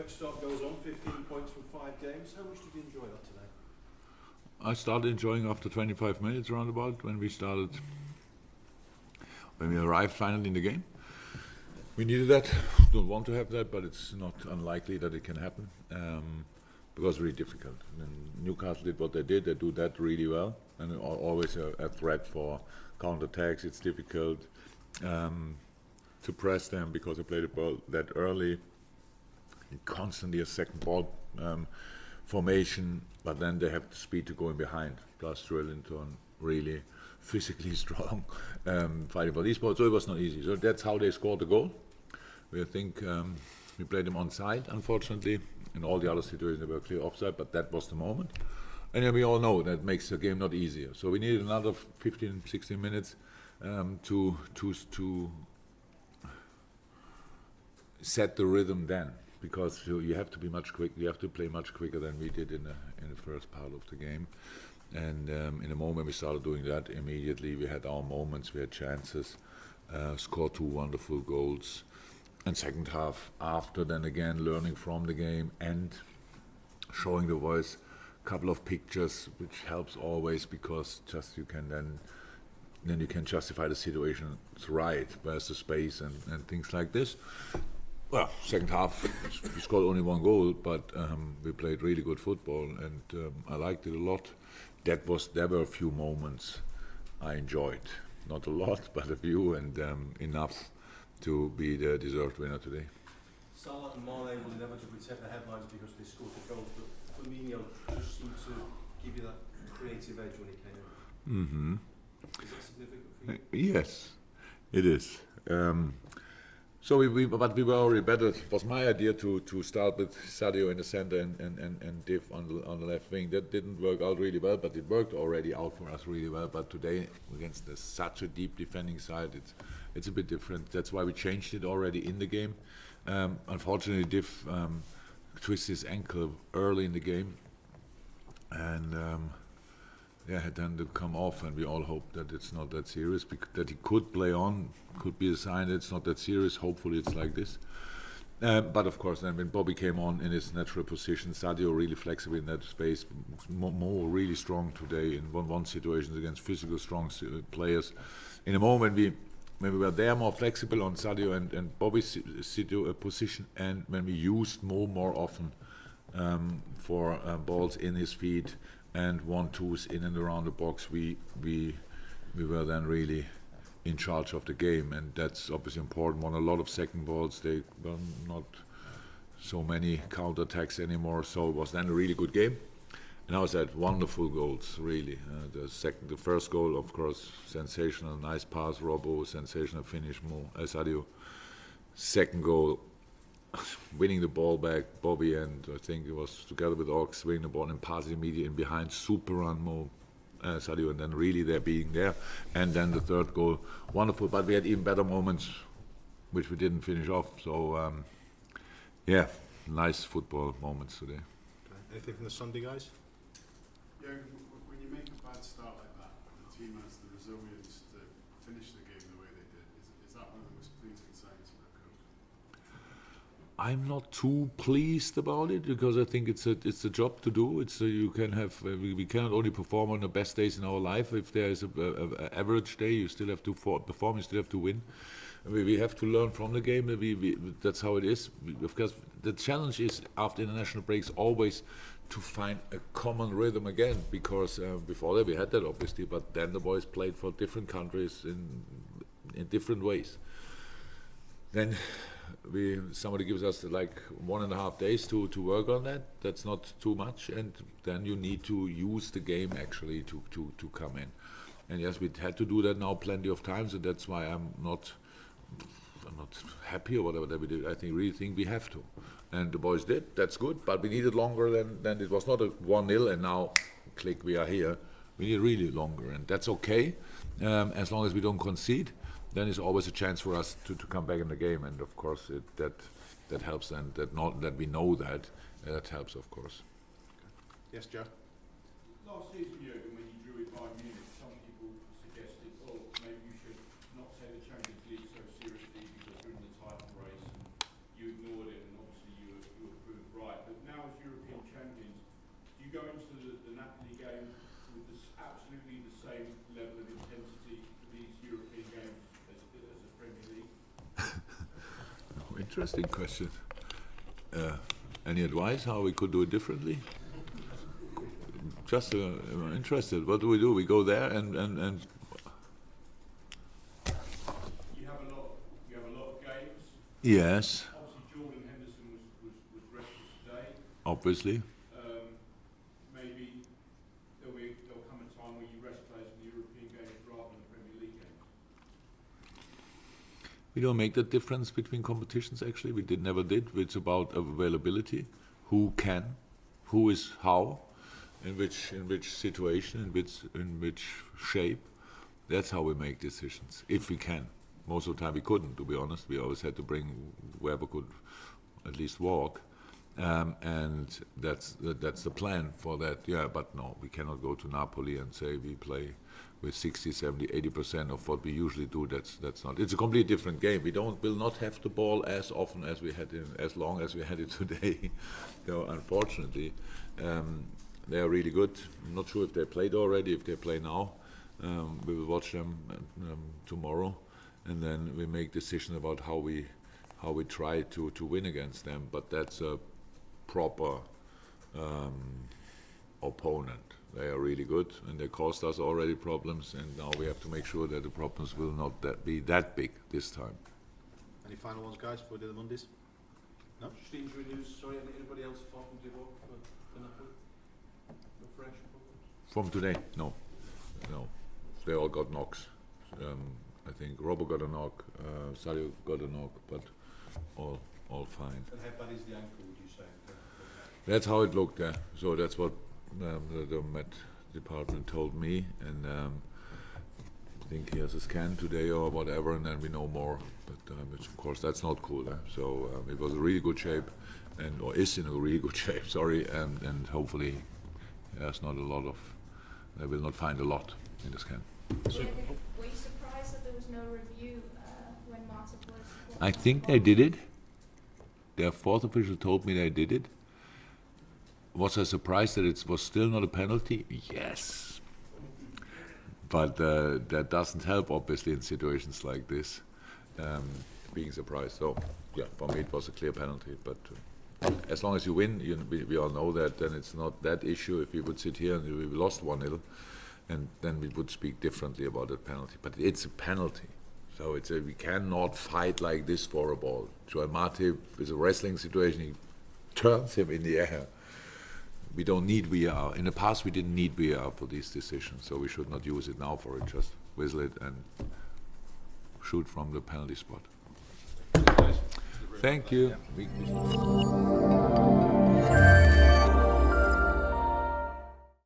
perfect start goes on, 15 points from 5 games. How much did you enjoy that today? I started enjoying after 25 minutes roundabout when we arrived finally in the game. We needed that. Don't want to have that, but it's not unlikely that it can happen because it's really difficult. And Newcastle did what they did. They do that really well, and always a threat for counterattacks. It's difficult to press them because they play the ball that early. Constantly a second ball formation, but then they have the speed to go in behind. Plus Drillington really physically strong, fighting for these balls. So it was not easy. So that's how they scored the goal. We think we played them onside, unfortunately. In all the other situations they were clear offside, but that was the moment. And then we all know that makes the game not easier. So we needed another 15, 16 minutes to set the rhythm then. Because you have to be much quick. You have to play much quicker than we did in the first part of the game. And in the moment we started doing that, immediately we had our moments, we had chances, scored 2 wonderful goals. And second half, after then again learning from the game and showing the boys a couple of pictures, which helps always because just you can then you can justify the situation. It's right, where's the space and things like this. Well, second half, we scored only 1 goal, but we played really good football, and I liked it a lot. There were a few moments I enjoyed, not a lot, but a few, and enough to be the deserved winner today. Salah and Mane will inevitably take the headlines because they scored the goals, but Firmino just seemed to give you that creative edge when he came in. Mm-hmm. Is that significant for you? Yes, it is. So but we were already better. It was my idea to start with Sadio in the center and Div on the left wing. That didn't work out really well, but it worked already out for us really well. But today, against such a deep defending side, it's a bit different. That's why we changed it already in the game. Unfortunately, Div twisted his ankle early in the game, and had then to come off, and we all hope that it's not that serious, that he could play on, could be a sign that it's not that serious. Hopefully it's like this. But of course, then when Bobby came on in his natural position, Sadio really flexible in that space, more really strong today in one situations against physical strong players. In a moment when we were there more flexible on Sadio and Bobby's position, and when we used more often for balls in his feet and 1-2s in and around the box, we were then really in charge of the game, and that's obviously important. Won a lot of second balls. They were not so many counter-attacks anymore, so it was then a really good game. And I was at wonderful goals, really. The first goal, of course, sensational, nice pass, Robbo, sensational finish, Sadio. Second goal, winning the ball back, Bobby, and I think it was together with Ox, winning the ball and passing immediately in behind, super run, Sadio, and then really there being there. And then the third goal, wonderful, but we had even better moments, which we didn't finish off. So, nice football moments today. Okay. Anything from the Sunday guys? Yeah, when you make a bad start like that, the team has the resilience to finish the game the way they did. Is that one of the most pleasing signs for a coach? I'm not too pleased about it because I think it's a job to do. You can have we cannot only perform on the best days in our life. If there is a average day, you still have to perform. You still have to win. We have to learn from the game. That's how it is. Of course, the challenge is after international breaks always to find a common rhythm again, because before that we had that obviously, but then the boys played for different countries in different ways. Then somebody gives us like 1.5 days to work on that. That's not too much, and then you need to use the game actually to come in. And yes, we had to do that now plenty of times, and that's why I'm not happy or whatever that we did. I really think we have to, and the boys did. That's good, but we needed longer than it was not a 1-0 and now click, we are here. We need really longer, and that's okay as long as we don't concede. Then it's always a chance for us to come back in the game, and of course that helps, and that we know that helps, of course. Yes, Joe. Last season, Jurgen, when you drew with Bayern Munich, some people suggested, maybe you should not take the Champions League so seriously because you're in the title race, and you ignored it, and obviously you were proved champions. Do you go into the Napoli game with absolutely the same level of intensity for these European games as a Premier League? Oh, interesting question. Any advice how we could do it differently? Just interested. What do? We go there and You have a lot of games. yes, Obviously, Jordan Henderson was rested today. obviously. Maybe there'll come a time where you rest players in the European games rather than the Premier League games. We don't make that difference between competitions. Actually, we never did. It's about availability. Who can, who is how, in which situation, in which shape. That's how we make decisions. If we can. Most of the time we couldn't. To be honest, we always had to bring whoever could at least walk. And that's the plan for that. Yeah, but no, we cannot go to Napoli and say we play with 60, 70, 80% of what we usually do. That's not. It's a completely different game. Will not have the ball as often as we had as long as we had it today. Unfortunately, they are really good. I'm not sure if they played already. If they play now, we will watch them tomorrow, and then we make decisions about how we try to win against them. But that's a proper opponent. They are really good, and they caused us already problems, and now we have to make sure that the problems will not be that big this time. Any final ones, guys, before we do the Mondays? No? Just injury news. Sorry, anybody else apart from Divock for Napoli? No fresh problems? From today, no. They all got knocks. I think Robbo got a knock, Sadio got a knock, but all fine. And how bad is the ankle, would you say? That's how it looked, yeah. So that's what the Met department told me, and I think he has a scan today or whatever, and then we know more. But which of course that's not cool. So it was a really good shape, or is in a really good shape. Sorry, and hopefully there's not a lot of. They will not find a lot in the scan. So, were you surprised that there was no review when Marta was? I think they did it. Their fourth official told me they did it. Was I surprised that it was still not a penalty? Yes. But that doesn't help, obviously, in situations like this, being surprised. So, yeah, for me it was a clear penalty. But as long as you win, we all know that, then it's not that issue. If we would sit here and we lost 1-0, and then we would speak differently about that penalty. But it's a penalty. So we cannot fight like this for a ball. Joel Matip is a wrestling situation. He turns him in the air. We don't need VAR. In the past, we didn't need VAR for these decisions, so we should not use it now for it. Just whistle it and shoot from the penalty spot. Thank you.